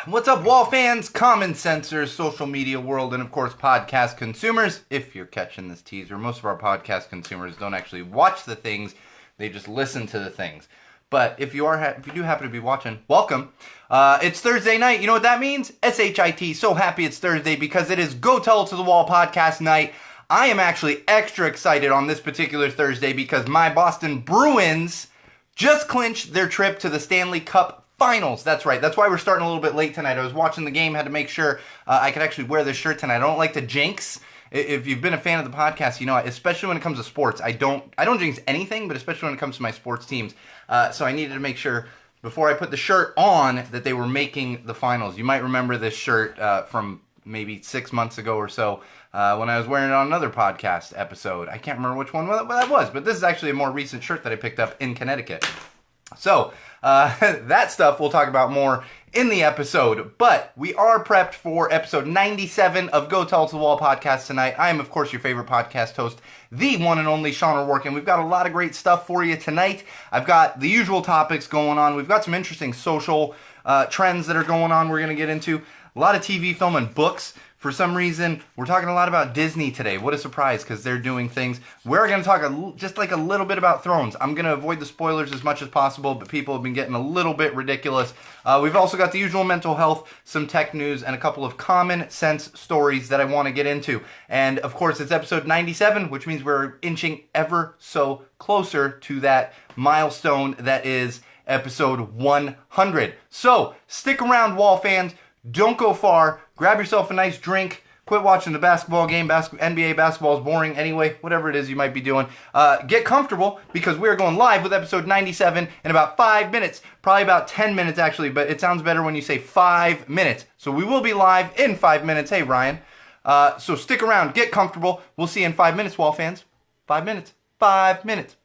What's up, Wall fans, common sensors, social media world, and of course, podcast consumers? If you're catching this teaser, most of our podcast consumers don't actually watch the things, they just listen to the things. But if you do happen to be watching, welcome. It's Thursday night. You know what that means? SHIT. So happy it's Thursday because it is Go Tell It to the Wall podcast night. I am actually extra excited on this particular Thursday because my Boston Bruins just clinched their trip to the Stanley Cup Finals. That's right. That's why we're starting a little bit late tonight. I was watching the game, had to make sure I could actually wear this shirt tonight. I don't like to jinx. If you've been a fan of the podcast, you know, especially when it comes to sports, I don't jinx anything, but especially when it comes to my sports teams. So I needed to make sure before I put the shirt on that they were making the finals. You might remember this shirt from maybe 6 months ago or so when I was wearing it on another podcast episode. I can't remember which one that was, but this is actually a more recent shirt that I picked up in Connecticut. So, that stuff we'll talk about more in the episode, but we are prepped for episode 97 of Go Tell It to the Wall podcast tonight. I am, of course, your favorite podcast host, the one and only Sean O'Rourke, and we've got a lot of great stuff for you tonight. I've got the usual topics going on. We've got some interesting social trends that are going on we're going to get into. A lot of TV, film, and books. For some reason, we're talking a lot about Disney today. What a surprise, because they're doing things. We're going to talk just like a little bit about Thrones. I'm going to avoid the spoilers as much as possible, but people have been getting a little bit ridiculous. We've also got the usual mental health, some tech news, and a couple of common sense stories that I want to get into. And, of course, it's episode 97, which means we're inching ever so closer to that milestone that is episode 100. So, stick around, Wall fans. Don't go far. Grab yourself a nice drink. Quit watching the basketball game. NBA basketball is boring anyway. Whatever it is you might be doing. Get comfortable because we're going live with episode 97 in about 5 minutes. Probably about 10 minutes actually, but it sounds better when you say 5 minutes. So we will be live in 5 minutes. Hey, Ryan. So stick around. Get comfortable. We'll see you in 5 minutes, Wall fans. 5 minutes. 5 minutes.